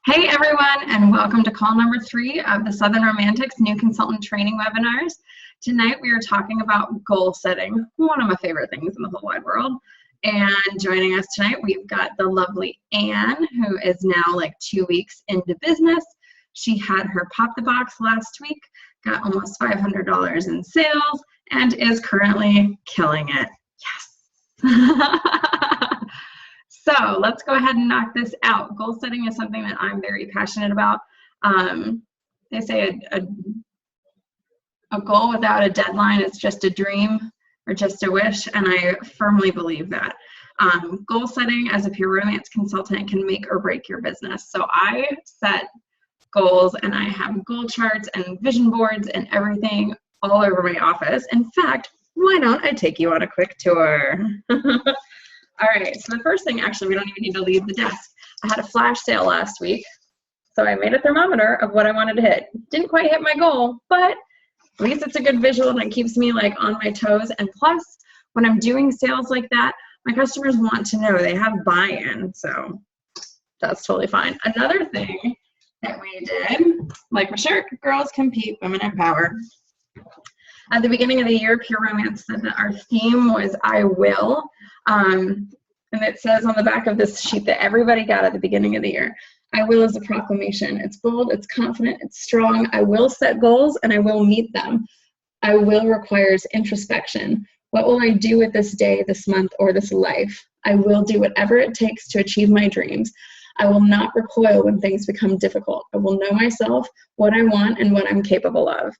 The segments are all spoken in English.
Hey everyone, and welcome to call number 3 of the Southern Romantics New Consultant Training Webinars. Tonight we are talking about goal setting, one of my favorite things in the whole wide world. And joining us tonight, we've got the lovely Anne, who is now like 2 weeks into business. She had her Pop the Box last week, got almost $500 in sales, and is currently killing it. Yes! So let's go ahead and knock this out. Goal setting is something that I'm very passionate about. They say a goal without a deadline is just a dream or just a wish, and I firmly believe that. Goal setting as a pure romance consultant can make or break your business. So I set goals, and I have goal charts and vision boards and everything all over my office. In fact, why don't I take you on a quick tour? All right, so the first thing, actually, we don't even need to leave the desk. I had a flash sale last week, so I made a thermometer of what I wanted to hit. Didn't quite hit my goal, but at least it's a good visual and it keeps me like on my toes. And plus, when I'm doing sales like that, my customers want to know they have buy-in, so that's totally fine. Another thing that we did, like my shirt, girls compete, women empower. At the beginning of the year, Pure Romance said that our theme was I will. And it says on the back of this sheet that everybody got at the beginning of the year. I will is a proclamation. It's bold, it's confident, it's strong. I will set goals and I will meet them. I will requires introspection. What will I do with this day, this month, or this life? I will do whatever it takes to achieve my dreams. I will not recoil when things become difficult. I will know myself, what I want, and what I'm capable of.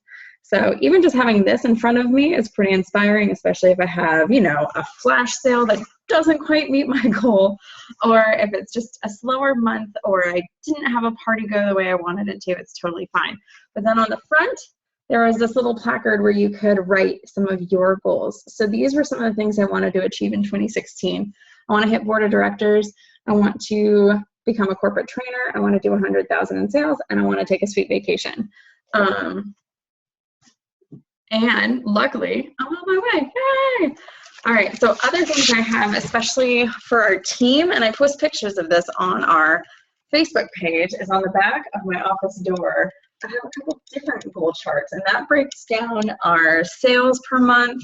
So even just having this in front of me is pretty inspiring, especially if I have, you know, a flash sale that doesn't quite meet my goal, or if it's just a slower month, or I didn't have a party go the way I wanted it to, it's totally fine. But then on the front, there was this little placard where you could write some of your goals. So these were some of the things I wanted to achieve in 2016. I want to hit board of directors. I want to become a corporate trainer. I want to do 100,000 in sales, and I want to take a sweet vacation. And luckily, I'm on my way. Yay! All right, so other things I have, especially for our team, and I post pictures of this on our Facebook page, is on the back of my office door. I have a couple different goal charts, and that breaks down our sales per month,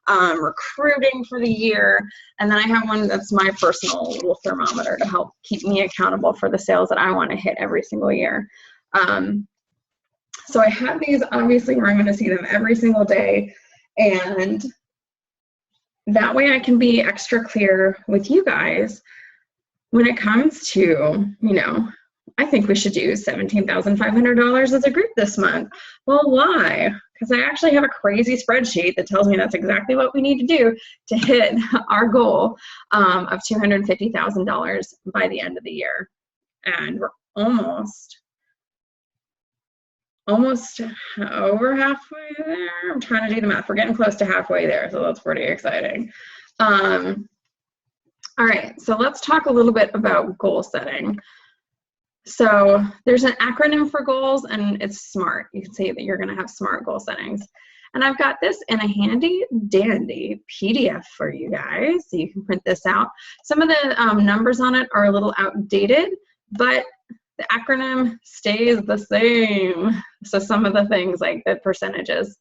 recruiting for the year, and then I have one that's my personal little thermometer to help keep me accountable for the sales that I want to hit every single year. So I have these obviously where I'm going to see them every single day, and that way I can be extra clear with you guys when it comes to, you know, I think we should do $17,500 as a group this month. Well, why? Because I actually have a crazy spreadsheet that tells me that's exactly what we need to do to hit our goal of $250,000 by the end of the year. And we're almost over halfway there. I'm trying to do the math. We're getting close to halfway there, so that's pretty exciting. All right, so let's talk a little bit about goal setting. So there's an acronym for goals, and it's SMART. You can see that you're going to have SMART goal settings. And I've got this in a handy dandy PDF for you guys, so you can print this out. Some of the numbers on it are a little outdated, but the acronym stays the same. So some of the things like the percentages,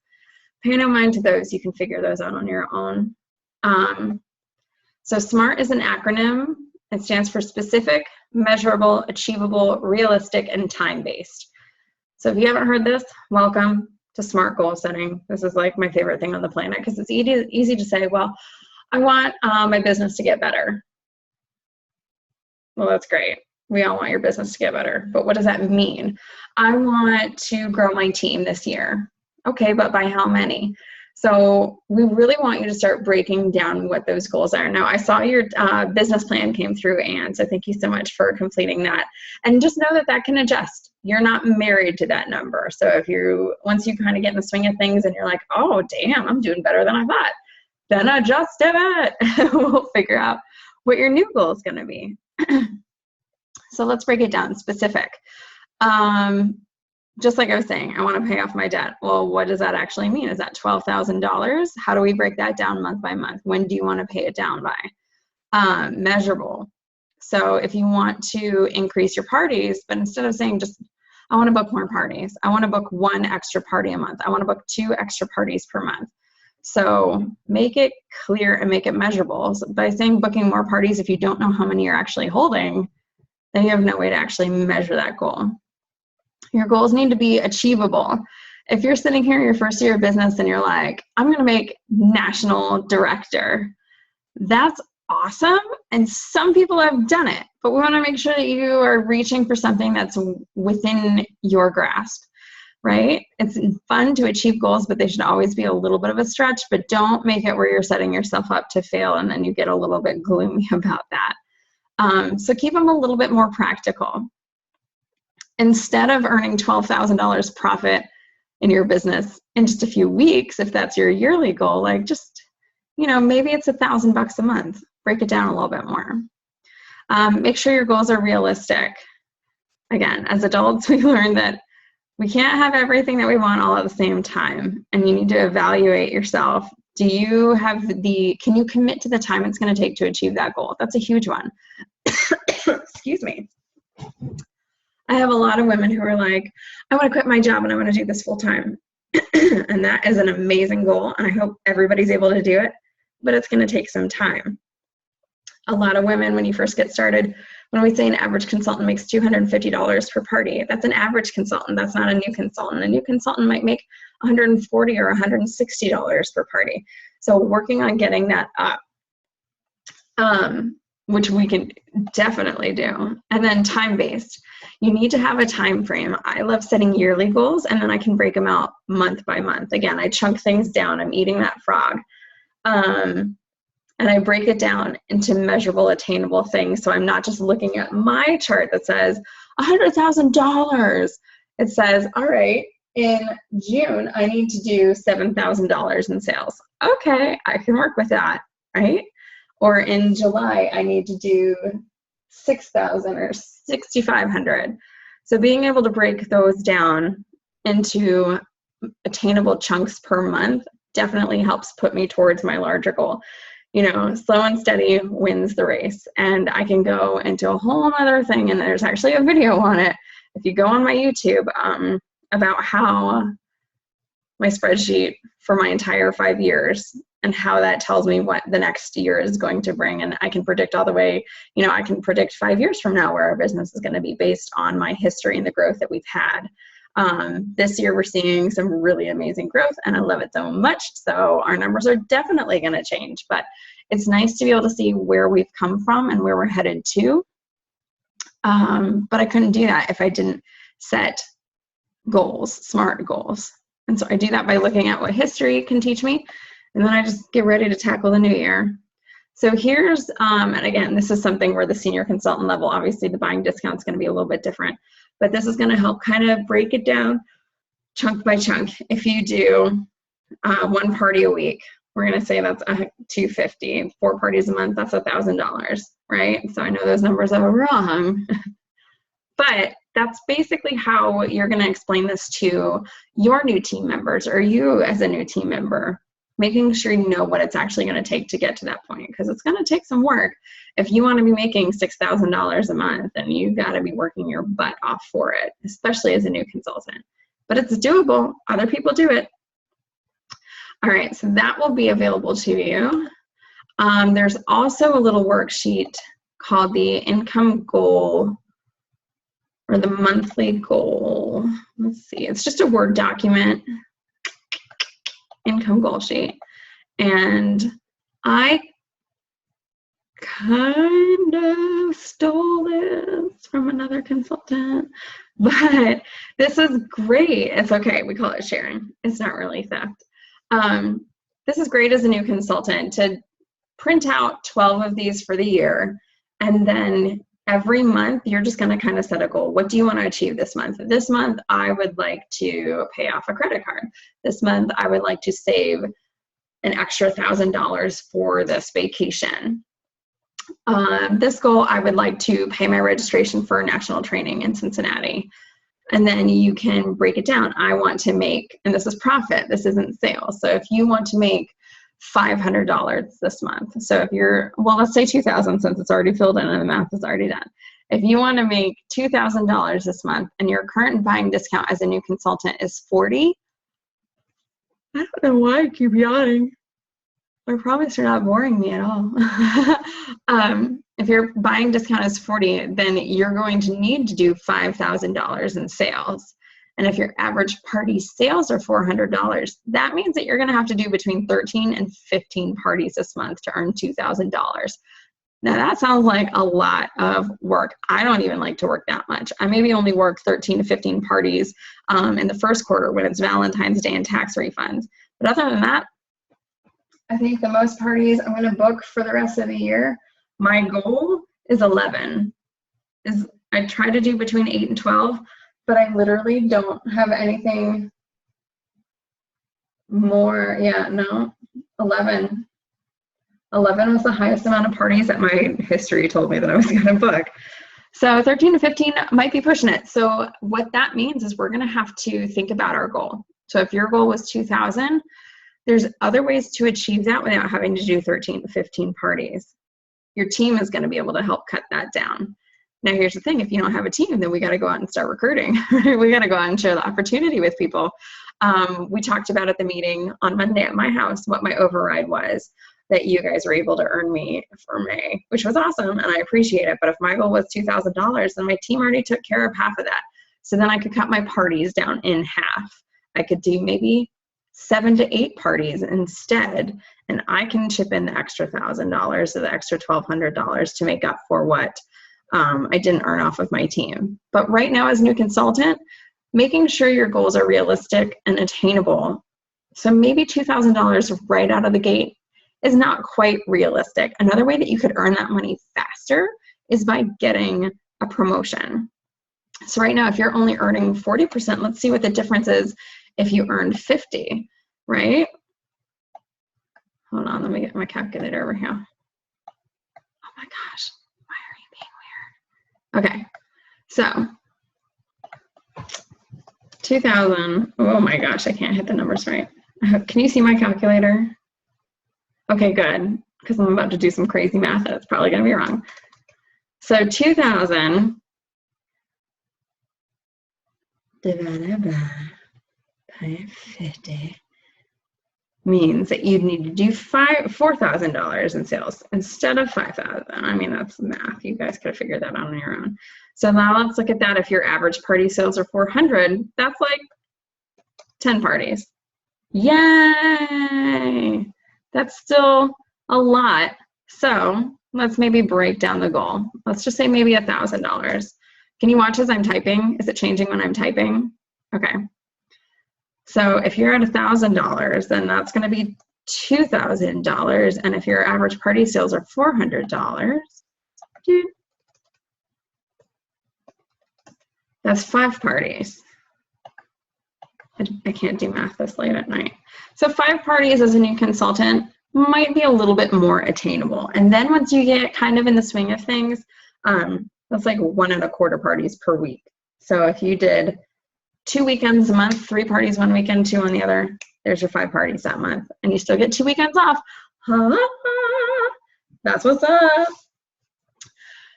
pay no mind to those. You can figure those out on your own. So SMART is an acronym. It stands for specific, measurable, achievable, realistic, and time-based. So if you haven't heard this, welcome to SMART goal setting. This is like my favorite thing on the planet because it's easy to say, well, I want my business to get better. Well, that's great. We all want your business to get better, but what does that mean? I want to grow my team this year. Okay, but by how many? So we really want you to start breaking down what those goals are. Now, I saw your business plan came through, Anne, so thank you so much for completing that. And just know that that can adjust. You're not married to that number. So if once you kind of get in the swing of things and you're like, oh, damn, I'm doing better than I thought, then adjust it. We'll figure out what your new goal is going to be. So let's break it down specific. Just like I was saying, I want to pay off my debt. Well, what does that actually mean? Is that $12,000? How do we break that down month by month? When do you want to pay it down by? Measurable. So if you want to increase your parties, but instead of saying just, I want to book more parties, I want to book 1 extra party a month, I want to book 2 extra parties per month. So make it clear and make it measurable. So by saying booking more parties, if you don't know how many you're actually holding, then you have no way to actually measure that goal. Your goals need to be achievable. If you're sitting here in your first year of business and you're like, I'm going to make national director, that's awesome. And some people have done it, but we want to make sure that you are reaching for something that's within your grasp, right? It's fun to achieve goals, but they should always be a little bit of a stretch, but don't make it where you're setting yourself up to fail and then you get a little bit gloomy about that. So keep them a little bit more practical. Instead of earning $12,000 profit in your business in just a few weeks, if that's your yearly goal, like just, maybe it's $1,000 a month. Break it down a little bit more. Make sure your goals are realistic. Again, as adults, we learned that we can't have everything that we want all at the same time, and you need to evaluate yourself. Can you commit to the time it's going to take to achieve that goal? That's a huge one. Excuse me. I have a lot of women who are like, I want to quit my job and I want to do this full time. And that is an amazing goal. And I hope everybody's able to do it, but it's going to take some time. A lot of women, when you first get started, when we say an average consultant makes $250 per party, that's an average consultant. That's not a new consultant. A new consultant might make $140 or $160 per party. So working on getting that up, which we can definitely do. And then time-based. You need to have a time frame. I love setting yearly goals, and then I can break them out month by month. Again, I chunk things down. I'm eating that frog. And I break it down into measurable, attainable things. So I'm not just looking at my chart that says $100,000. It says, all right, in June, I need to do $7,000 in sales. Okay, I can work with that, right? Or in July, I need to do 6,000 or 6,500. So being able to break those down into attainable chunks per month definitely helps put me towards my larger goal. Slow and steady wins the race. And I can go into a whole other thing, and there's actually a video on it. If you go on my YouTube, about how my spreadsheet for my entire 5 years and how that tells me what the next year is going to bring. And I can predict all the way, I can predict 5 years from now where our business is going to be based on my history and the growth that we've had. This year we're seeing some really amazing growth, and I love it so much. So our numbers are definitely going to change, but it's nice to be able to see where we've come from and where we're headed to. But I couldn't do that if I didn't set goals, smart goals. And so I do that by looking at what history can teach me, and then I just get ready to tackle the new year. So here's, and again, this is something where the senior consultant level, obviously the buying discount is going to be a little bit different, but this is going to help kind of break it down chunk by chunk. If you do 1 party a week, we're going to say that's $250, 4 parties a month, that's $1,000, right? So I know those numbers are wrong, but that's basically how you're going to explain this to your new team members, or you as a new team member, making sure you know what it's actually going to take to get to that point, because it's going to take some work. If you want to be making $6,000 a month, then you've got to be working your butt off for it, especially as a new consultant. But it's doable. Other people do it. All right, so that will be available to you. There's also a little worksheet called the income goal, or the monthly goal. Let's see, it's just a Word document, income goal sheet. And I kind of stole this from another consultant, but this is great. It's okay, we call it sharing. It's not really theft. This is great as a new consultant to print out 12 of these for the year, and then every month, you're just going to kind of set a goal. What do you want to achieve this month? This month, I would like to pay off a credit card. This month, I would like to save an extra $1,000 for this vacation. This goal, I would like to pay my registration for national training in Cincinnati. And then you can break it down. I want to make, and this is profit, this isn't sales. So if you want to make $500 this month. So if you're, well, let's say 2,000 since it's already filled in and the math is already done. If you want to make $2,000 this month and your current buying discount as a new consultant is 40, I don't know why I keep yawning. I promise you're not boring me at all. If your buying discount is 40, then you're going to need to do $5,000 in sales. And if your average party sales are $400, that means that you're going to have to do between 13 and 15 parties this month to earn $2,000. Now that sounds like a lot of work. I don't even like to work that much. I maybe only work 13 to 15 parties in the first quarter when it's Valentine's Day and tax refunds. But other than that, I think the most parties I'm going to book for the rest of the year, my goal is 11. I try to do between 8 and 12, but I literally don't have anything more. Yeah, no, 11. 11 was the highest amount of parties that my history told me that I was going to book. So 13 to 15 might be pushing it. So what that means is we're going to have to think about our goal. So if your goal was 2,000, there's other ways to achieve that without having to do 13 to 15 parties. Your team is going to be able to help cut that down. Now, here's the thing. If you don't have a team, then we got to go out and start recruiting. We got to go out and share the opportunity with people. We talked about at the meeting on Monday at my house what my override was that you guys were able to earn me for May, which was awesome, and I appreciate it. But if my goal was $2,000, then my team already took care of half of that. So then I could cut my parties down in half. I could do maybe 7 to 8 parties instead, and I can chip in the extra $1,000 or the extra $1,200 to make up for what I didn't earn off of my team. But right now as a new consultant, making sure your goals are realistic and attainable. So maybe $2,000 right out of the gate is not quite realistic. Another way that you could earn that money faster is by getting a promotion. So right now, if you're only earning 40%, let's see what the difference is if you earned 50, right? Hold on, let me get my calculator over here. Oh my gosh, why are you being weird? Okay, so 2,000, oh my gosh, I can't hit the numbers right. Can you see my calculator? Okay, good, because I'm about to do some crazy math and it's probably gonna be wrong. So 2,000 divided by 50 means that you'd need to do $4,000 in sales instead of 5,000. I mean, that's math. You guys could have figured that out on your own. So now let's look at that. If your average party sales are 400, that's like 10 parties. Yay! That's still a lot. So let's maybe break down the goal. Let's just say maybe $1,000. Can you watch as I'm typing? Is it changing when I'm typing? Okay. So if you're at $1,000, then that's going to be $2,000. And if your average party sales are $400, that's 5 parties. I can't do math this late at night. So 5 parties as a new consultant might be a little bit more attainable. And then once you get kind of in the swing of things, that's like 1.25 parties per week. So if you did 2 weekends a month, 3 parties one weekend, 2 on the other, there's your 5 parties that month. And you still get 2 weekends off. That's what's up.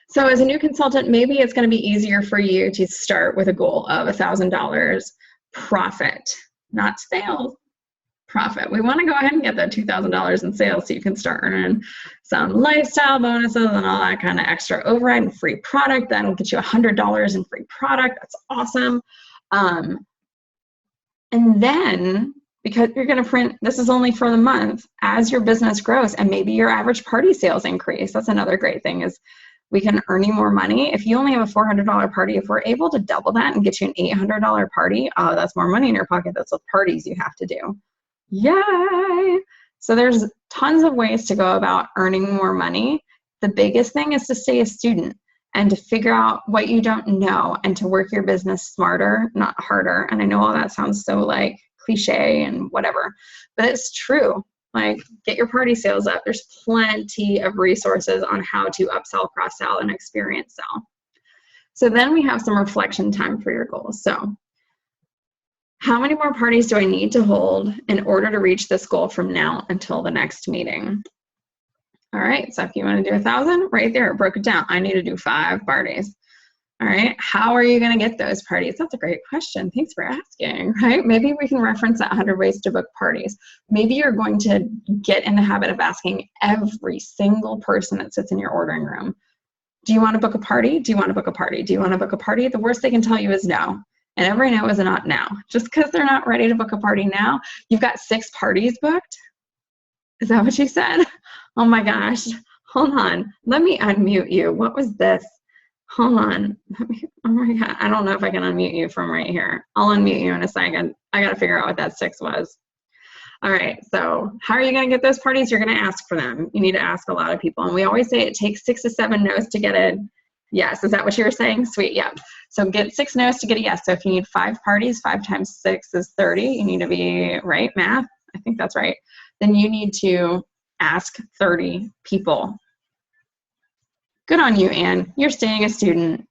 So as a new consultant, maybe it's going to be easier for you to start with a goal of $1,000 profit, not sales, profit. We want to go ahead and get that $2,000 in sales so you can start earning some lifestyle bonuses and all that kind of extra override and free product. That'll get you $100 in free product. That's awesome. And then, because you're going to print, this is only for the month, as your business grows and maybe your average party sales increase. That's another great thing is we can earn you more money. If you only have a $400 party, if we're able to double that and get you an $800 party, oh, that's more money in your pocket. That's what parties you have to do. Yay! So there's tons of ways to go about earning more money. The biggest thing is to stay a student and to figure out what you don't know and to work your business smarter, not harder. And I know all that sounds so like cliche and whatever, but it's true. Like, get your party sales up. There's plenty of resources on how to upsell, cross-sell, and experience sell. So then we have some reflection time for your goals. So how many more parties do I need to hold in order to reach this goal from now until the next meeting? All right, so if you want to do 1,000, right there, it broke it down. I need to do 5 parties. All right, how are you going to get those parties? That's a great question. Thanks for asking, right? Maybe we can reference that 100 ways to book parties. Maybe you're going to get in the habit of asking every single person that sits in your ordering room, do you want to book a party? Do you want to book a party? Do you want to book a party? The worst they can tell you is no. And every no is a not now. Just because they're not ready to book a party now, you've got 6 parties booked? Is that what you said? Oh my gosh. Hold on. Let me unmute you. What was this? Hold on. Oh my God. I don't know if I can unmute you from right here. I'll unmute you in a second. I got to figure out what that 6 was. All right. So how are you going to get those parties? You're going to ask for them. You need to ask a lot of people. And we always say it takes 6 to 7 no's to get a yes. Is that what you were saying? Sweet. Yeah. So get 6 no's to get a yes. So if you need 5 parties, 5 times 6 is 30. You need to be right. Math. I think that's right. Then you need to ask 30 people. Good on you, Anne. You're staying a student.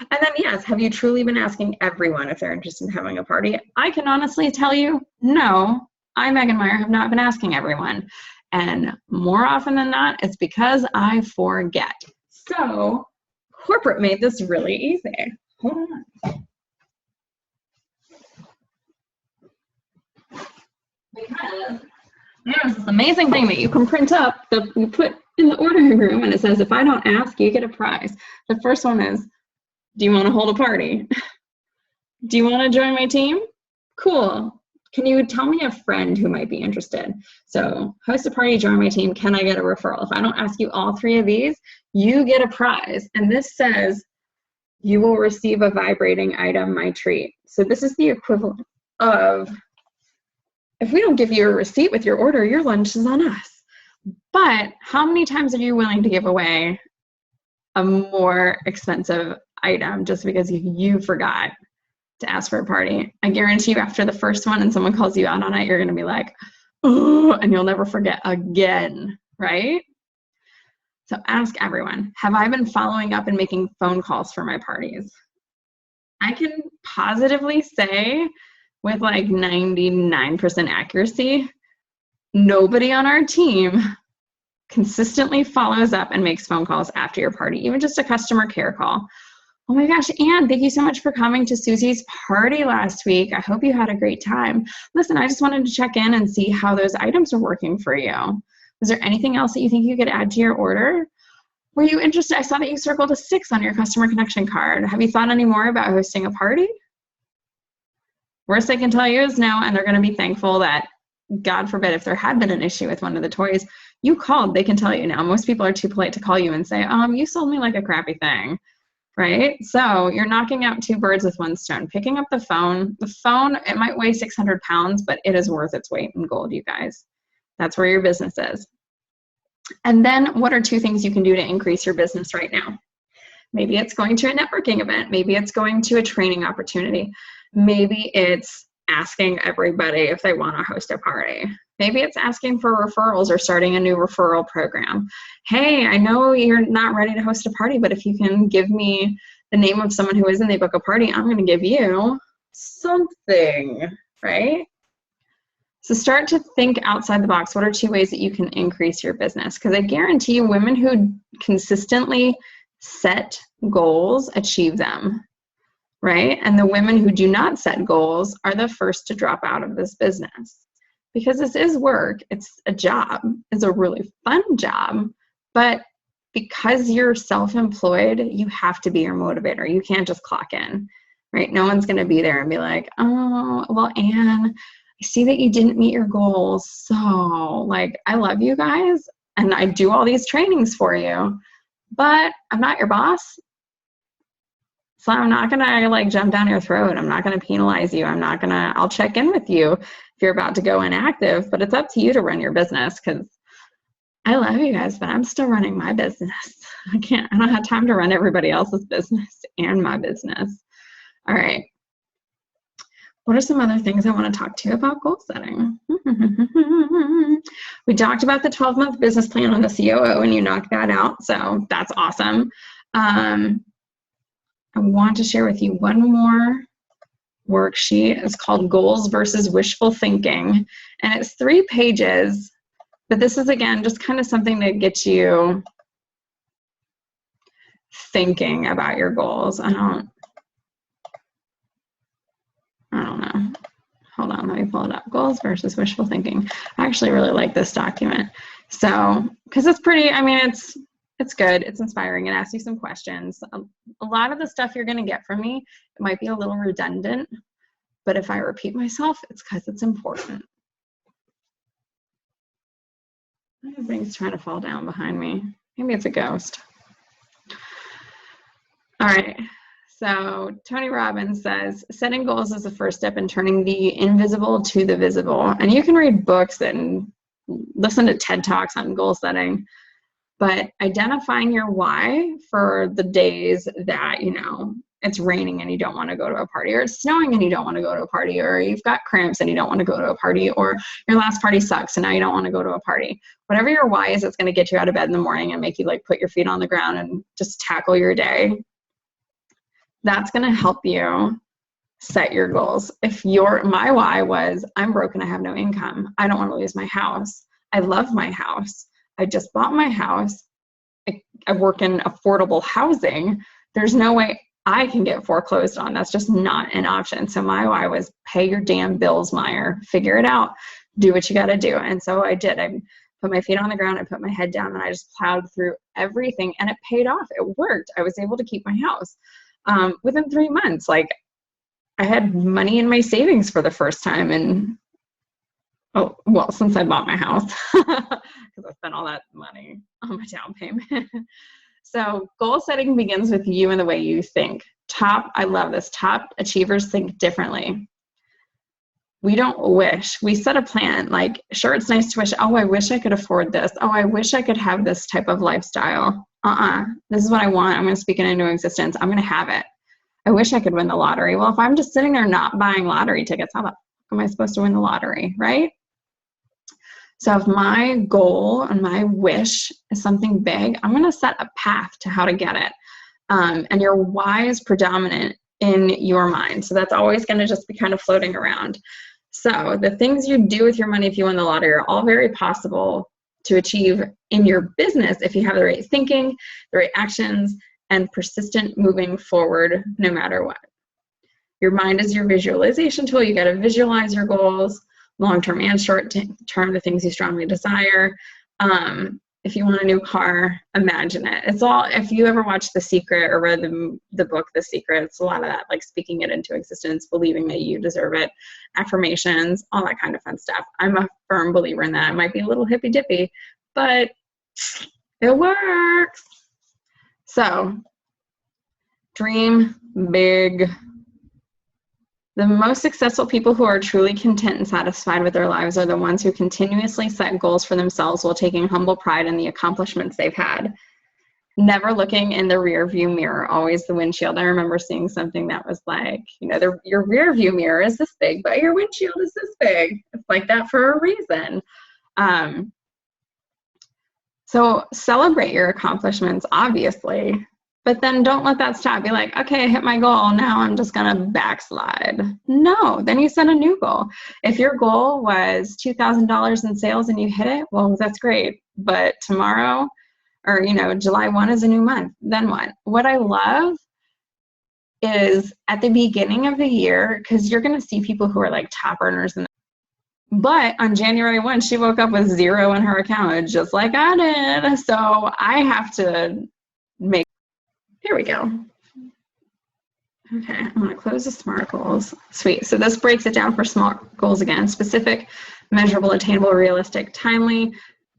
And then, yes, have you truly been asking everyone if they're interested in having a party? I can honestly tell you, no. I, Megan Meyer, have not been asking everyone. And more often than not, it's because I forget. So corporate made this really easy. Hold on. Because there's this amazing thing that you can print up that you put in the ordering room, and it says, if I don't ask, you get a prize. The first one is, do you want to hold a party? Do you want to join my team? Cool. Can you tell me a friend who might be interested? So host a party, join my team, can I get a referral? If I don't ask you all 3 of these, you get a prize. And this says, you will receive a vibrating item, my treat. So this is the equivalent of, if we don't give you a receipt with your order, your lunch is on us. But how many times are you willing to give away a more expensive item just because you forgot to ask for a party? I guarantee you after the first one and someone calls you out on it, you're going to be like, oh, and you'll never forget again, right? So ask everyone, have I been following up and making phone calls for my parties? I can positively say with like 99% accuracy, nobody on our team consistently follows up and makes phone calls after your party, even just a customer care call. Oh my gosh, Anne, thank you so much for coming to Susie's party last week. I hope you had a great time. Listen, I just wanted to check in and see how those items are working for you. Was there anything else that you think you could add to your order? Were you interested? I saw that you circled a 6 on your customer connection card. Have you thought any more about hosting a party? Worst they can tell you is no, and they're going to be thankful that, God forbid, if there had been an issue with one of the toys, you called, they can tell you now. Most people are too polite to call you and say, you sold me like a crappy thing, right? So you're knocking out 2 birds with 1 stone. Picking up the phone, it might weigh 600 pounds, but it is worth its weight in gold, you guys. That's where your business is. And then what are 2 things you can do to increase your business right now? Maybe it's going to a networking event. Maybe it's going to a training opportunity. Maybe it's asking everybody if they want to host a party. Maybe it's asking for referrals or starting a new referral program. Hey, I know you're not ready to host a party, but if you can give me the name of someone who is and they book a party, I'm going to give you something, right? So start to think outside the box. What are 2 ways that you can increase your business? Because I guarantee you, women who consistently set goals achieve them, right? And the women who do not set goals are the first to drop out of this business. Because this is work, it's a job, it's a really fun job, but because you're self-employed, you have to be your motivator. You can't just clock in, right? No one's gonna be there and be like, oh, well, Anne, I see that you didn't meet your goals, so like, I love you guys, and I do all these trainings for you, but I'm not your boss, so I'm not gonna like jump down your throat. I'm not gonna penalize you. I'll check in with you if you're about to go inactive, but it's up to you to run your business because I love you guys, but I'm still running my business. I don't have time to run everybody else's business and my business. All right. What are some other things I want to talk to you about goal setting? We talked about the 12-month business plan on the COO and you knocked that out. So that's awesome. I want to share with you one more worksheet. It's called Goals versus Wishful Thinking, and it's 3 pages, but this is, again, just kind of something that gets you thinking about your goals. I don't know. Hold on, let me pull it up. Goals versus wishful thinking. I actually really like this document. So, because it's pretty, I mean, it's good, it's inspiring, it asks you some questions. A lot of the stuff you're going to get from me, it might be a little redundant, but if I repeat myself, it's because it's important. Everything's trying to fall down behind me. Maybe it's a ghost. All right. So Tony Robbins says, setting goals is the first step in turning the invisible to the visible. And you can read books and listen to TED Talks on goal setting, but identifying your why for the days that, you know, it's raining and you don't want to go to a party, or it's snowing and you don't want to go to a party, or you've got cramps and you don't want to go to a party, or your last party sucks and now you don't want to go to a party. Whatever your why is, it's going to get you out of bed in the morning and make you like put your feet on the ground and just tackle your day. That's going to help you set your goals. If my why was, I'm broke and I have no income, I don't want to lose my house, I love my house, I just bought my house, I work in affordable housing, there's no way I can get foreclosed on. That's just not an option. So my why was, pay your damn bills, Meyer, figure it out, do what you got to do. And so I did. I put my feet on the ground, I put my head down, and I just plowed through everything, and it paid off. It worked. I was able to keep my house. Within 3 months, like, I had money in my savings for the first time, and since I bought my house, because I spent all that money on my down payment. So goal setting begins with you and the way you think. I love this, top achievers think differently. We don't wish, we set a plan. Like, sure, it's nice to wish, oh, I wish I could afford this. Oh, I wish I could have this type of lifestyle. This is what I want. I'm going to speak it into existence. I'm going to have it. I wish I could win the lottery. Well, if I'm just sitting there not buying lottery tickets, how the fuck am I supposed to win the lottery, right? So if my goal and my wish is something big, I'm going to set a path to how to get it. And your why is predominant in your mind. So that's always going to just be kind of floating around. So the things you do with your money if you win the lottery are all very possible to achieve in your business if you have the right thinking, the right actions, and persistent moving forward no matter what. Your mind is your visualization tool. You got to visualize your goals, long-term and short-term, the things you strongly desire. If you want a new car, imagine it. It's all, if you ever watched The Secret or read the book The Secret, it's a lot of that, like speaking it into existence, believing that you deserve it, affirmations, all that kind of fun stuff. I'm a firm believer in that. It might be a little hippy-dippy, but it works. So, dream big. The most successful people who are truly content and satisfied with their lives are the ones who continuously set goals for themselves while taking humble pride in the accomplishments they've had. Never looking in the rear view mirror, always the windshield. I remember seeing something that was like, you know, your rear view mirror is this big, but your windshield is this big. It's like that for a reason. So celebrate your accomplishments, obviously. But then don't let that stop. Be like, okay, I hit my goal. Now I'm just going to backslide. No, then you set a new goal. If your goal was $2,000 in sales and you hit it, well, that's great. But tomorrow, or, you know, July 1 is a new month. Then what? What I love is at the beginning of the year, because you're going to see people who are like top earners. But on January 1, she woke up with $0 in her account, just like I did. So I have to make. Here we go. Okay, I'm going to close the SMART goals. Sweet. So this breaks it down for SMART goals again. Specific, measurable, attainable, realistic, timely.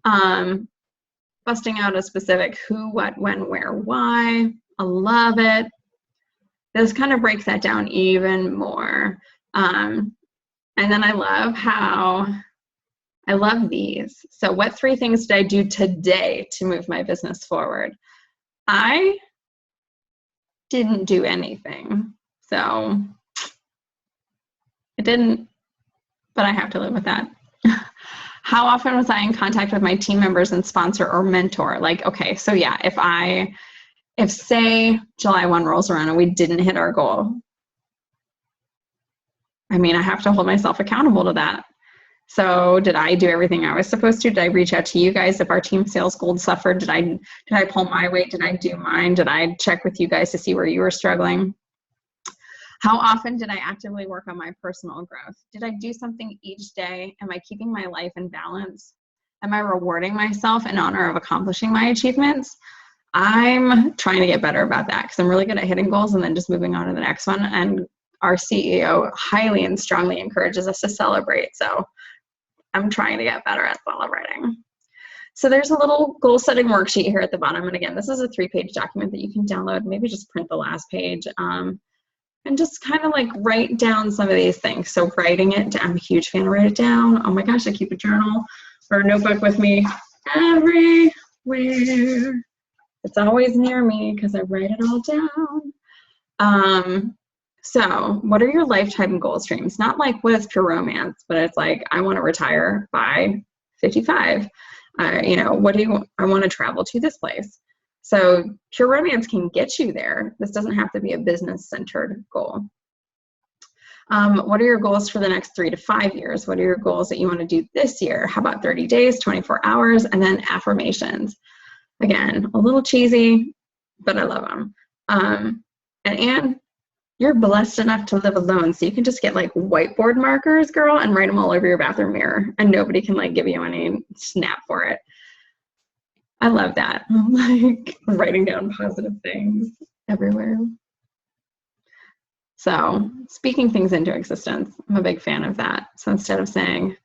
Busting out a specific who, what, when, where, why. I love it. This kind of breaks that down even more. And then I love these. So what 3 things did I do today to move my business forward? I didn't do anything. So it didn't, but I have to live with that. How often was I in contact with my team members and sponsor or mentor? Like, okay, so yeah, if say July 1 rolls around and we didn't hit our goal, I mean, I have to hold myself accountable to that. So did I do everything I was supposed to? Did I reach out to you guys if our team sales goals suffered? Did I pull my weight? Did I do mine? Did I check with you guys to see where you were struggling? How often did I actively work on my personal growth? Did I do something each day? Am I keeping my life in balance? Am I rewarding myself in honor of accomplishing my achievements? I'm trying to get better about that because I'm really good at hitting goals and then just moving on to the next one. And our CEO highly and strongly encourages us to celebrate. So I'm trying to get better at celebrating. So there's a little goal setting worksheet here at the bottom. And again, this is a 3-page document that you can download. Maybe just print the last page and just kind of like write down some of these things. So writing it down, I'm a huge fan of write it down. Oh my gosh, I keep a journal or a notebook with me everywhere. It's always near me because I write it all down. So what are your lifetime goal streams? Not like what is pure romance, but it's like, I want to retire by 55. What do I want to travel to this place? So pure romance can get you there. This doesn't have to be a business-centered goal. What are your goals for the next 3 to 5 years? What are your goals that you want to do this year? How about 30 days, 24 hours, and then affirmations? Again, a little cheesy, but I love them. And you're blessed enough to live alone, so you can just get like whiteboard markers, girl, and write them all over your bathroom mirror, and nobody can like give you any snap for it. I love that. I'm like writing down positive things everywhere. So speaking things into existence, I'm a big fan of that. So instead of saying,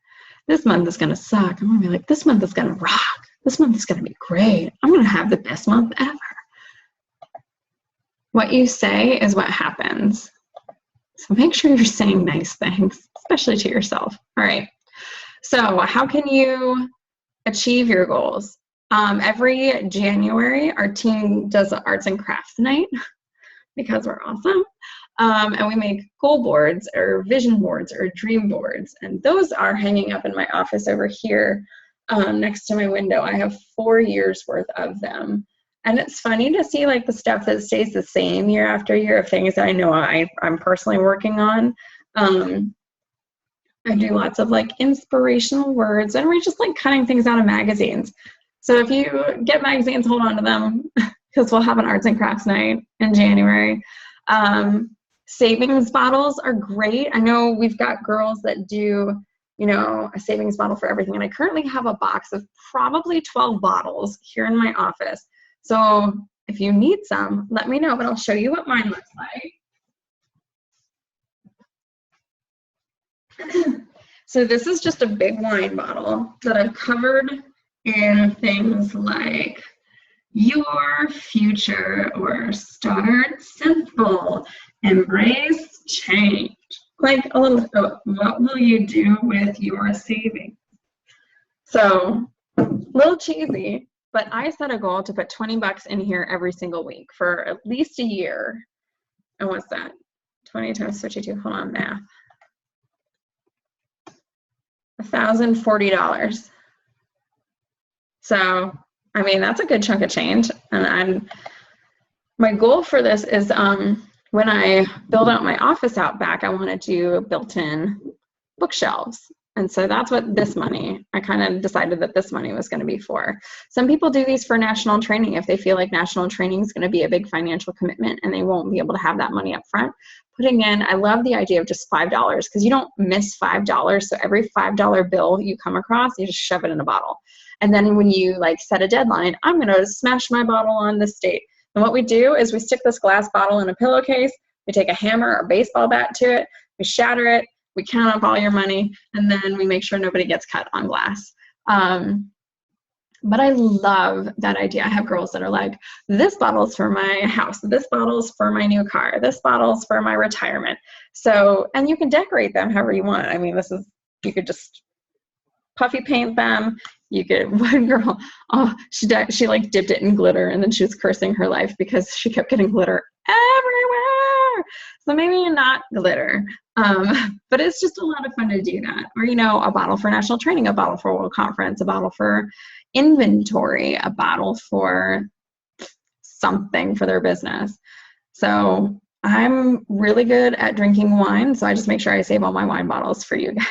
this month is going to suck, I'm going to be like, this month is going to rock. This month is going to be great. I'm going to have the best month ever. What you say is what happens. So make sure you're saying nice things, especially to yourself. All right. So how can you achieve your goals? Every January, our team does an arts and crafts night because we're awesome. And we make goal boards or vision boards or dream boards. And those are hanging up in my office over here next to my window. I have 4 years worth of them. And it's funny to see like the stuff that stays the same year after year of things that I know I'm personally working on. I do lots of like inspirational words, and we're just like cutting things out of magazines. So if you get magazines, hold on to them because we'll have an arts and crafts night in January. Savings bottles are great. I know we've got girls that do, a savings bottle for everything. And I currently have a box of probably 12 bottles here in my office. So if you need some, let me know, but I'll show you what mine looks like. So this is just a big wine bottle that I've covered in things like your future or start simple, embrace change. Like a little, what will you do with your savings? So a little cheesy, but I set a goal to put 20 bucks in here every single week for at least a year. And what's that? 20 times 52, hold on, math. $1,040. So, I mean, that's a good chunk of change. And my goal for this is when I build out my office out back, I want to do built-in bookshelves. And so that's what this money, I kind of decided that this money was going to be for. Some people do these for national training if they feel like national training is going to be a big financial commitment and they won't be able to have that money up front. Putting in, I love the idea of just $5 because you don't miss $5. So every $5 bill you come across, you just shove it in a bottle. And then when you like set a deadline, I'm going to smash my bottle on this date. And what we do is we stick this glass bottle in a pillowcase, we take a hammer or baseball bat to it, we shatter it, we count up all your money, and then we make sure nobody gets cut on glass. But I love that idea. I have girls that are like, this bottle's for my house, this bottle's for my new car, this bottle's for my retirement. So, and you can decorate them however you want. I mean, you could just puffy paint them. You could, one girl, she like dipped it in glitter and then she was cursing her life because she kept getting glitter everywhere. So maybe not glitter, but it's just a lot of fun to do that. Or, a bottle for national training, a bottle for World Conference, a bottle for inventory, a bottle for something for their business. So I'm really good at drinking wine, so I just make sure I save all my wine bottles for you guys.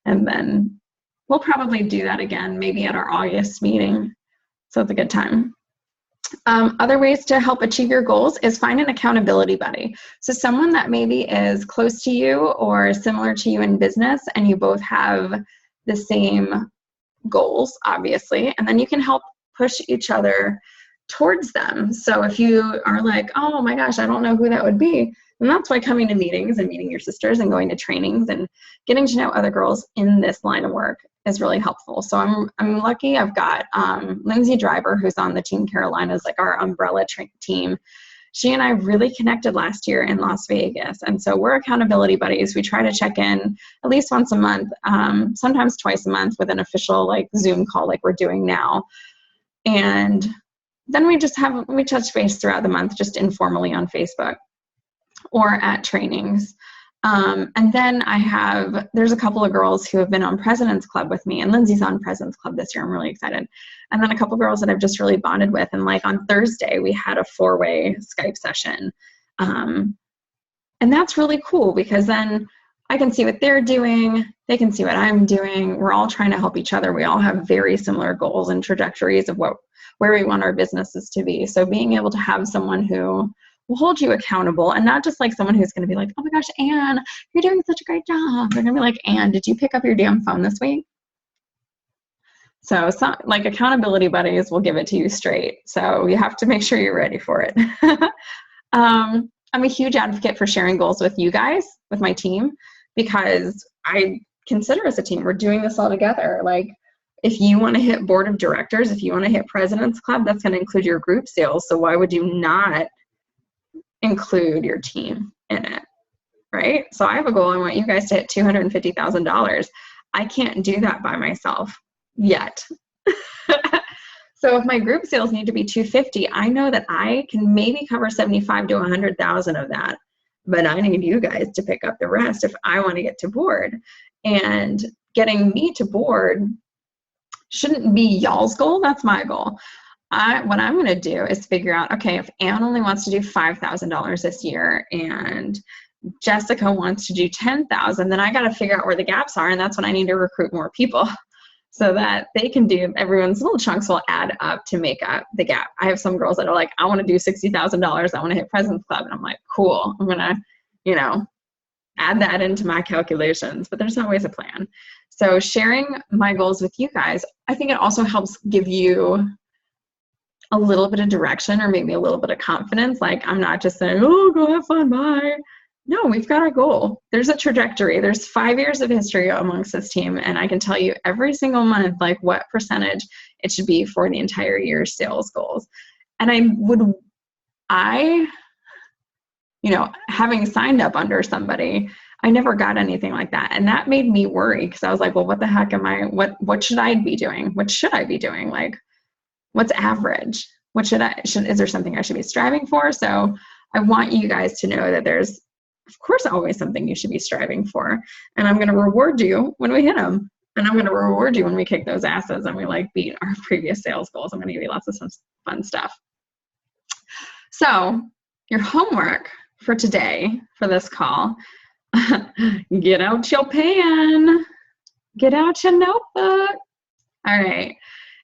And then we'll probably do that again, maybe at our August meeting. So it's a good time. Other ways to help achieve your goals is find an accountability buddy. So someone that maybe is close to you or similar to you in business, and you both have the same goals, obviously, and then you can help push each other towards them. So if you are like, oh my gosh, I don't know who that would be, and that's why coming to meetings and meeting your sisters and going to trainings and getting to know other girls in this line of work is really helpful. So I'm lucky. I've got Lindsay Driver, who's on the Team Carolinas, like our umbrella team. She and I really connected last year in Las Vegas, and so we're accountability buddies. We try to check in at least once a month, sometimes twice a month, with an official like Zoom call like we're doing now. And then we touch base throughout the month, just informally on Facebook or at trainings. And then there's a couple of girls who have been on President's Club with me, and Lindsay's on President's Club this year. I'm really excited. And then a couple of girls that I've just really bonded with. And like on Thursday, we had a 4-way Skype session. And that's really cool because then I can see what they're doing. They can see what I'm doing. We're all trying to help each other. We all have very similar goals and trajectories of where we want our businesses to be. So being able to have someone who will hold you accountable, and not just like someone who's going to be like, oh my gosh, Anne, you're doing such a great job. They're going to be like, Anne, did you pick up your damn phone this week? So some like accountability buddies will give it to you straight. So you have to make sure you're ready for it. I'm a huge advocate for sharing goals with you guys, with my team, because I consider us a team. We're doing this all together. Like if you want to hit board of directors, if you want to hit President's Club, that's going to include your group sales. So why would you not include your team in it, right? So I have a goal. I want you guys to hit $250,000. I can't do that by myself yet. So if my group sales need to be 250, I know that I can maybe cover 75 to 100,000 of that, but I need you guys to pick up the rest if I want to get to board. And getting me to board shouldn't be y'all's goal. That's my goal. What I'm going to do is figure out, okay, if Anne only wants to do $5,000 this year and Jessica wants to do 10,000, then I got to figure out where the gaps are. And that's when I need to recruit more people so that they can do, everyone's little chunks will add up to make up the gap. I have some girls that are like, I want to do $60,000. I want to hit President's Club. And I'm like, cool. I'm going to, add that into my calculations, but there's always a plan. So sharing my goals with you guys, I think it also helps give you a little bit of direction or maybe a little bit of confidence. Like I'm not just saying, oh, go have fun, bye. No, we've got a goal. There's a trajectory. There's 5 years of history amongst this team. And I can tell you every single month, like what percentage it should be for the entire year's sales goals. And having signed up under somebody, I never got anything like that. And that made me worry because I was like, well, what the heck what should I be doing? What should I be doing? Like, what's average? Is there something I should be striving for? So I want you guys to know that there's, of course, always something you should be striving for. And I'm going to reward you when we hit them. And I'm going to reward you when we kick those asses and we beat our previous sales goals. I'm going to give you lots of fun stuff. So your homework for today, for this call, get out your pen, get out your notebook. All right.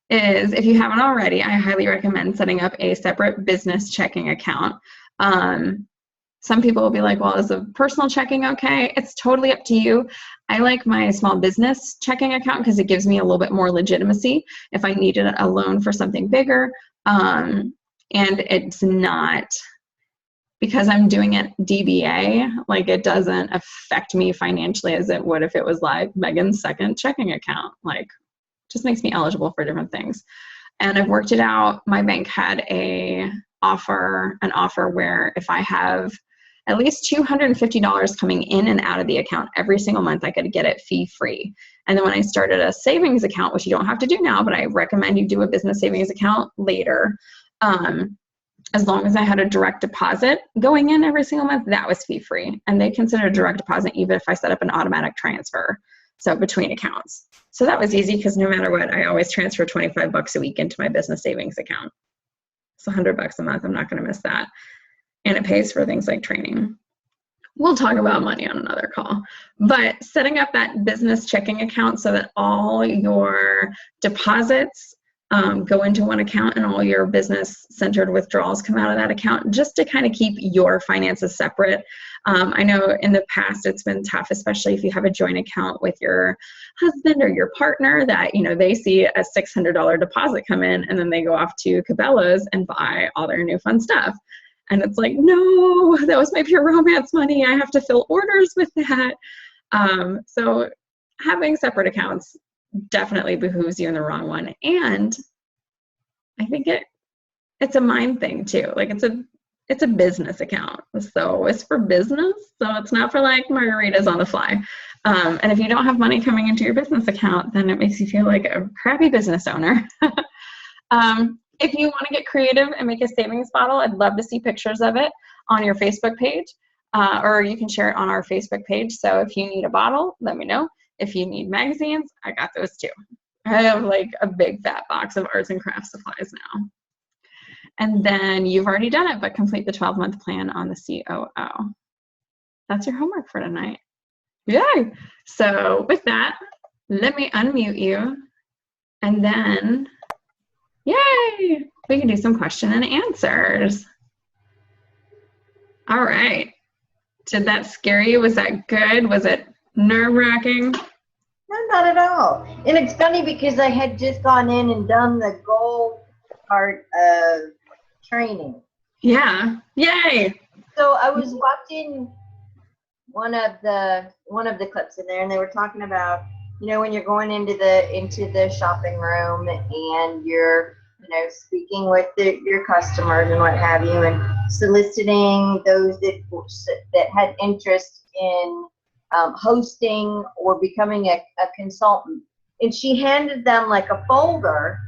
If you haven't already, I highly recommend setting up a separate business checking account. Some people will be like, well, is a personal checking okay? It's totally up to you. I like my small business checking account because it gives me a little bit more legitimacy if I needed a loan for something bigger. And it's not, because I'm doing it DBA, like it doesn't affect me financially as it would if it was like Megan's second checking account. Like, just makes me eligible for different things. And I've worked it out. My bank had an offer where if I have at least $250 coming in and out of the account every single month, I could get it fee-free. And then when I started a savings account, which you don't have to do now, but I recommend you do a business savings account later, as long as I had a direct deposit going in every single month, that was fee-free. And they consider a direct deposit even if I set up an automatic transfer, so between accounts. So that was easy because no matter what, I always transfer $25 a week into my business savings account. It's $100 a month. I'm not going to miss that. and it pays for things like training. We'll talk about money on another call, but setting up that business checking account so that all your deposits go into one account and all your business centered withdrawals come out of that account, just to kind of keep your finances separate. I know in the past it's been tough, especially if you have a joint account with your husband or your partner, that, you know, they see a $600 deposit come in and then they go off to Cabela's and buy all their new fun stuff. And it's like, no, that was my pure romance money. I have to fill orders with that. So having separate accounts definitely behooves you in the wrong one. And I think it's a mind thing too. Like it's a business account. So it's for business. So it's not for like margaritas on the fly. And if you don't have money coming into your business account, then it makes you feel like a crappy business owner. If you want to get creative and make a savings bottle, I'd love to see pictures of it on your Facebook page, or you can share it on our Facebook page. So if you need a bottle, let me know. If you need magazines, I got those too. I have like a big fat box of arts and crafts supplies now. And then you've already done it, but complete the 12-month plan on the COO. That's your homework for tonight. Yay! So with that, let me unmute you, and then yay! We can do some question and answers. All right. Did that scare you? Was that good? Was it nerve-wracking? No, not at all. And it's funny because I had just gone in and done the goal part of training. Yeah. Yay! So I was watching one of the clips in there, and they were talking about, you know, when you're going into the shopping room and you're, you know, speaking with your customers and what have you, and soliciting those that had interest in hosting or becoming a consultant. And she handed them like a folder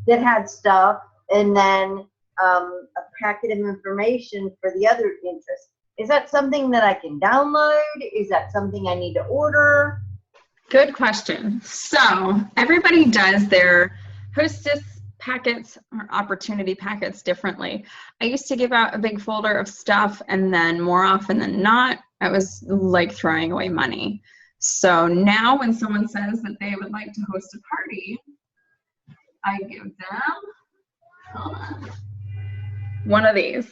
that had stuff, and then a packet of information for the other interests. Is that something that I can download? Is that something I need to order? Good question. So everybody does their hostess packets or opportunity packets differently. I used to give out a big folder of stuff, and then more often than not, I was like throwing away money. So now when someone says that they would like to host a party, I give them one of these.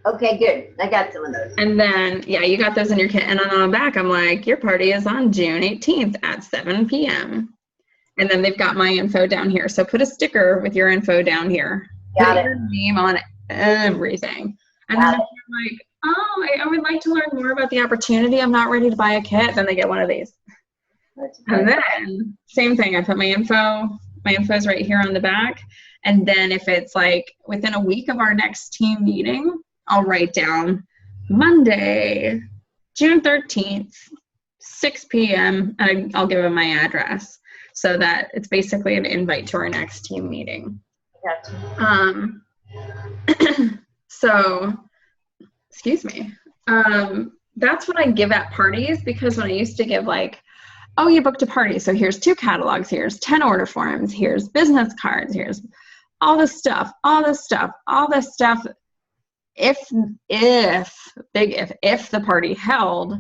Okay, good. I got some of those. And then, yeah, you got those in your kit. And then on the back, I'm like, your party is on June 18th at 7 p.m. And then they've got my info down here. So put a sticker with your info down here. Got put it. your name on everything. And then if you're like, oh, I would like to learn more about the opportunity, I'm not ready to buy a kit, then they get one of these. And then, same thing, I put my info is right here on the back. And then if it's like within a week of our next team meeting, I'll write down Monday, June 13th, 6 p.m., and I'll give them my address so that it's basically an invite to our next team meeting. Gotcha. So, excuse me. That's what I give at parties, because when I used to give like, oh, you booked a party, so here's 2 catalogs, here's 10 order forms, here's business cards, here's all this stuff. If the party held,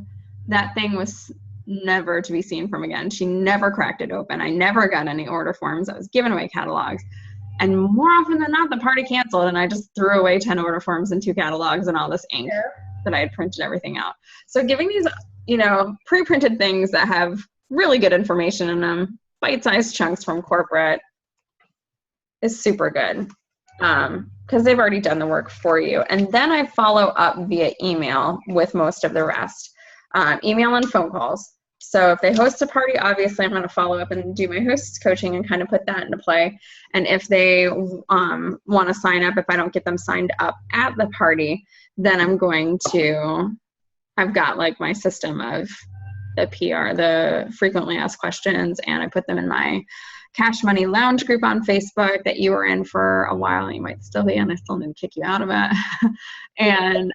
that thing was never to be seen from again. She never cracked it open. I never got any order forms. I was giving away catalogs. And more often than not, the party canceled, and I just threw away 10 order forms and 2 catalogs and all this ink that I had printed everything out. So giving these, you know, pre-printed things that have really good information in them, bite-sized chunks from corporate, is super good. Because they've already done the work for you. And then I follow up via email with most of the rest. Email and phone calls. So if they host a party, obviously I'm going to follow up and do my hosts coaching and kind of put that into play. And if they want to sign up, if I don't get them signed up at the party, then I'm going to, I've got like my system of the PR, the frequently asked questions, and I put them in my Cash Money Lounge group on Facebook that you were in for a while. You might still be in. I still need to kick you out of it. And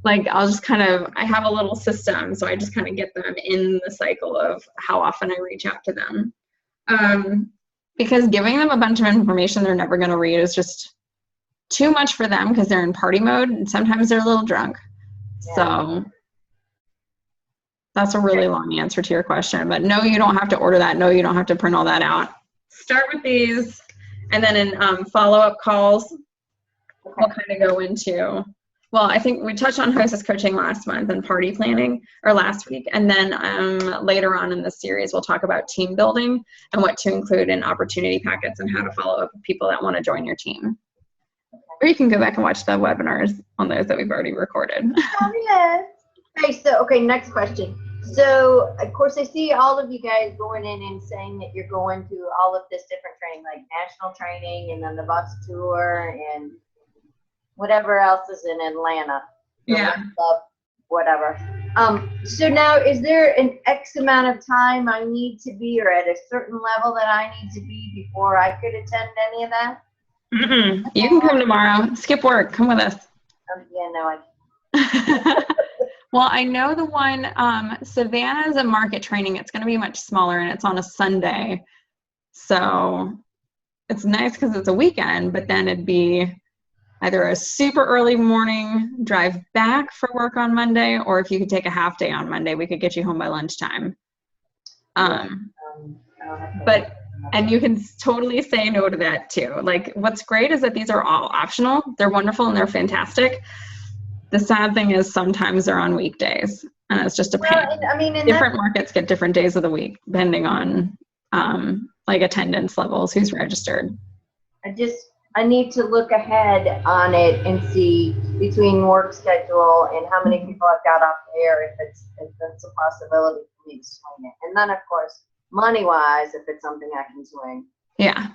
like I'll just kind of, I have a little system, so I just kind of get them in the cycle of how often I reach out to them. Because giving them a bunch of information they're never going to read is just too much for them because they're in party mode and sometimes they're a little drunk. Yeah. So that's a really long answer to your question, but no, you don't have to order that. No, you don't have to print all that out. Start with these, and then in follow-up calls, we'll kind of go into, well, I think we touched on hostess coaching last month and party planning, or last week, and then later on in the series, we'll talk about team building and what to include in opportunity packets and how to follow up with people that want to join your team. Or you can go back and watch the webinars on those that we've already recorded. Fabulous. Okay, next question. So, of course, I see all of you guys going in and saying that you're going to all of this different training, like national training and then the bus tour and whatever else is in Atlanta. Yeah. Club, whatever. So now, is there an X amount of time I need to be, or at a certain level that I need to be before I could attend any of that? Mm-mm. You can come tomorrow. Skip work. Come with us. Yeah, no, I Well, I know the one, Savannah is a market training. It's going to be much smaller and it's on a Sunday. So it's nice because it's a weekend, but then it'd be either a super early morning drive back for work on Monday, or if you could take a half day on Monday, we could get you home by lunchtime. And you can totally say no to that too. Like, what's great is that these are all optional. They're wonderful and they're fantastic. The sad thing is sometimes they're on weekdays, and it's just a pain. Different markets get different days of the week, depending on like attendance levels, who's registered. I need to look ahead on it and see between work schedule and how many people I've got off the air, if it's a possibility for me to swing it. And then, of course, money-wise, if it's something I can swing. Yeah.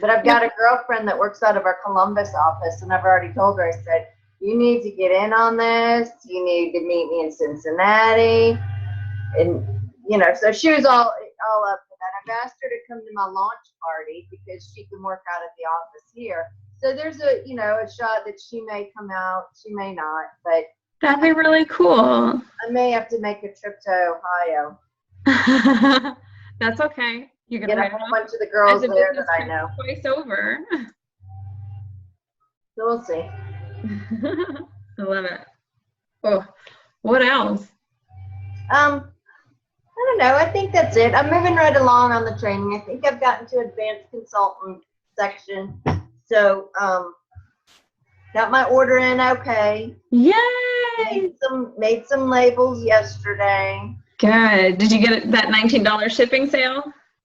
But I've got a girlfriend that works out of our Columbus office, and I've already told her, I said, you need to get in on this. You need to meet me in Cincinnati. And, so she was all up for that. I've asked her to come to my launch party because she can work out at the office here. So there's a shot that she may come out. She may not, but that'd be really cool. I may have to make a trip to Ohio. That's okay. You can get a whole bunch of the girls there that I know. Twice over. So we'll see. I love it. Oh, what else? I don't know. I think that's it. I'm moving right along on the training. I think I've gotten to advanced consultant section. So, got my order in okay. Yay! Made some labels yesterday. Good. Did you get that $19 shipping sale?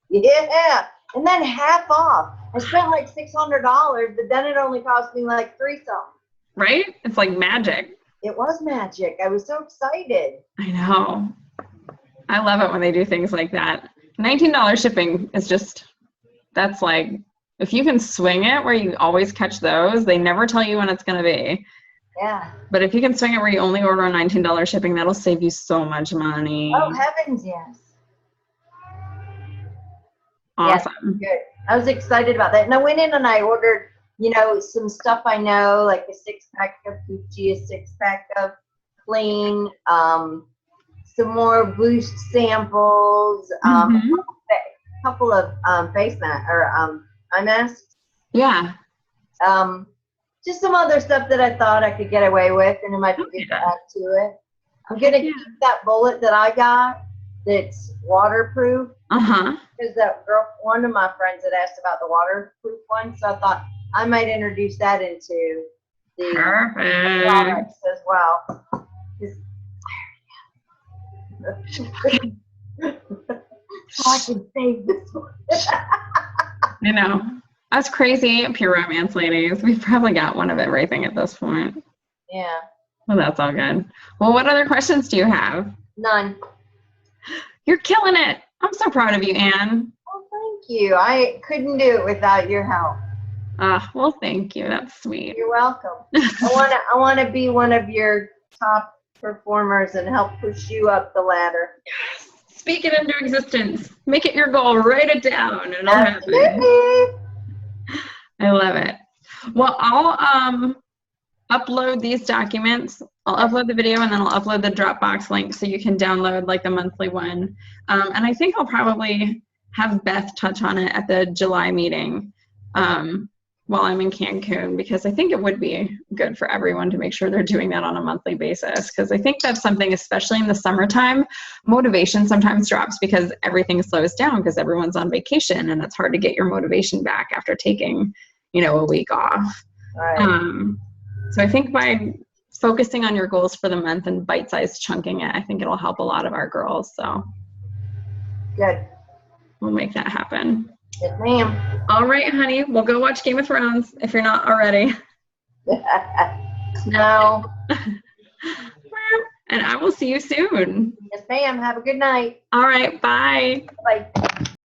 Yeah. And then half off. I spent like $600, but then it only cost me like $3 something. Right? It's like magic. It was magic. I was so excited. I know. I love it when they do things like that. $19 shipping is just, that's like, if you can swing it where you always catch those, they never tell you when it's going to be. Yeah. But if you can swing it where you only order on $19 shipping, that'll save you so much money. Oh, heavens, yes. Awesome. Yes, good. I was excited about that. And I went in and I ordered, some stuff I know, like a 6-pack of Gucci, a 6-pack of Clean, some more Boost samples, a couple of face masks or eye masks. Yeah. Just some other stuff that I thought I could get away with, and it might be good to add to it. I'm gonna keep that bullet that I got that's waterproof. Because that girl, one of my friends had asked about the waterproof one, so I thought I might introduce that into the products as well. So I can save this one. Us crazy pure romance ladies, we've probably got one of everything at this point. Yeah. Well, that's all good. Well, what other questions do you have? None. You're killing it. I'm so proud of you, Anne. Oh, thank you. I couldn't do it without your help. Well, thank you. That's sweet. You're welcome. I want to be one of your top performers and help push you up the ladder. Yes. Speak it into existence. Make it your goal. Write it down, and it'll happen. I love it. Well, I'll upload these documents. I'll upload the video, and then I'll upload the Dropbox link so you can download like the monthly one. And I think I'll probably have Beth touch on it at the July meeting. while I'm in Cancun, because I think it would be good for everyone to make sure they're doing that on a monthly basis. Because I think that's something, especially in the summertime, motivation sometimes drops because everything slows down because everyone's on vacation, and it's hard to get your motivation back after taking, a week off. Right. So I think by focusing on your goals for the month and bite-sized chunking it, I think it'll help a lot of our girls. So Good. we'll make that happen. Yes, ma'am. All right, honey. We'll go watch Game of Thrones if you're not already. No. And I will see you soon. Yes, ma'am. Have a good night. All right. Bye. Bye.